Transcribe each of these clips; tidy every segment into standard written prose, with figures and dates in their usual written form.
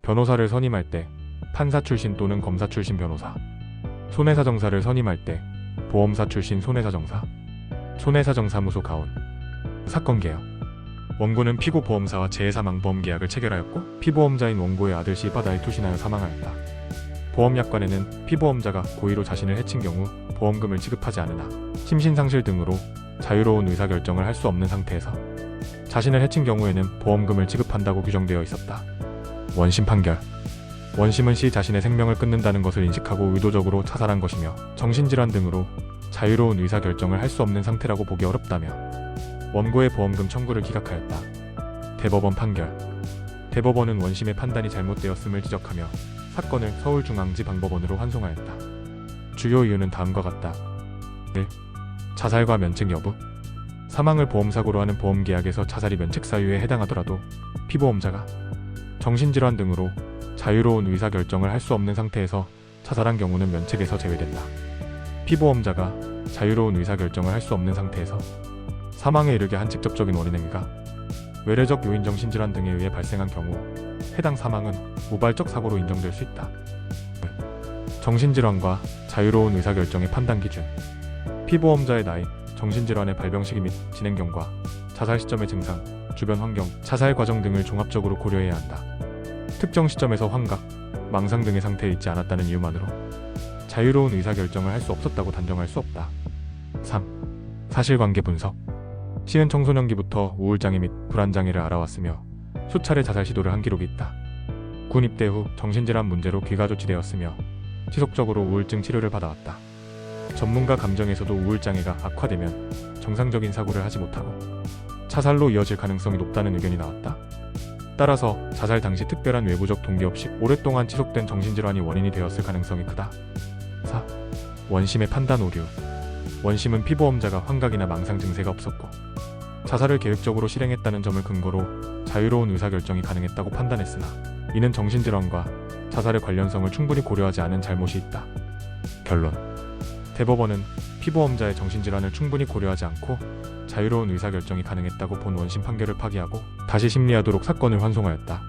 변호사를 선임할 때 판사 출신 또는 검사 출신 변호사, 손해사정사를 선임할 때 보험사 출신 손해사정사, 손해사정사무소 가온. 사건 개요. 원고는 피고 보험사와 재해사망보험 계약을 체결하였고 피보험자인 원고의 아들 씨 바다에 투신하여 사망하였다. 보험약관에는 피보험자가 고의로 자신을 해친 경우 보험금을 지급하지 않으나 심신상실 등으로 자유로운 의사결정을 할 수 없는 상태에서 자신을 해친 경우에는 보험금을 지급한다고 규정되어 있었다. 원심 판결. 원심은 시 자신의 생명을 끊는다는 것을 인식하고 의도적으로 자살한 것이며 정신질환 등으로 자유로운 의사결정을 할 수 없는 상태라고 보기 어렵다며 원고의 보험금 청구를 기각하였다. 대법원 판결. 대법원은 원심의 판단이 잘못되었음을 지적하며 사건을 서울중앙지방법원으로 환송하였다. 주요 이유는 다음과 같다. 1. 자살과 면책 여부. 사망을 보험사고로 하는 보험계약에서 자살이 면책 사유에 해당하더라도 피보험자가 정신질환 등으로 자유로운 의사결정을 할 수 없는 상태에서 자살한 경우는 면책에서 제외된다. 피보험자가 자유로운 의사결정을 할 수 없는 상태에서 사망에 이르게 한 직접적인 원인 행위가 외래적 요인 정신질환 등에 의해 발생한 경우 해당 사망은 우발적 사고로 인정될 수 있다. 정신질환과 자유로운 의사결정의 판단 기준. 피보험자의 나이, 정신질환의 발병 시기 및 진행경과 자살 시점의 증상, 주변 환경, 자살 과정 등을 종합적으로 고려해야 한다. 특정 시점에서 환각, 망상 등의 상태에 있지 않았다는 이유만으로 자유로운 의사결정을 할 수 없었다고 단정할 수 없다. 3. 사실관계 분석. 시는 청소년기부터 우울장애 및 불안장애를 앓아왔으며 수차례 자살 시도를 한 기록이 있다. 군 입대 후 정신질환 문제로 귀가 조치되었으며 지속적으로 우울증 치료를 받아왔다. 전문가 감정에서도 우울장애가 악화되면 정상적인 사고를 하지 못하고 자살로 이어질 가능성이 높다는 의견이 나왔다. 따라서 자살 당시 특별한 외부적 동기 없이 오랫동안 지속된 정신질환이 원인이 되었을 가능성이 크다. 4. 원심의 판단 오류. 원심은 피보험자가 환각이나 망상 증세가 없었고 자살을 계획적으로 실행했다는 점을 근거로 자유로운 의사결정이 가능했다고 판단했으나 이는 정신질환과 자살의 관련성을 충분히 고려하지 않은 잘못이 있다. 결론. 대법원은 피보험자의 정신질환을 충분히 고려하지 않고 자유로운 의사결정이 가능했다고 본 원심 판결을 파기하고 다시 심리하도록 사건을 환송하였다.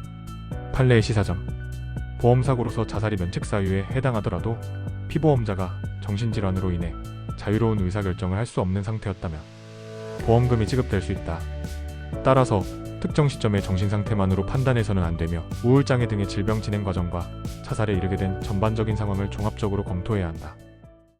판례의 시사점. 보험사고로서 자살이 면책사유에 해당하더라도 피보험자가 정신질환으로 인해 자유로운 의사결정을 할 수 없는 상태였다면 보험금이 지급될 수 있다. 따라서 특정 시점의 정신상태만으로 판단해서는 안되며 우울장애 등의 질병 진행 과정과 자살에 이르게 된 전반적인 상황을 종합적으로 검토해야 한다.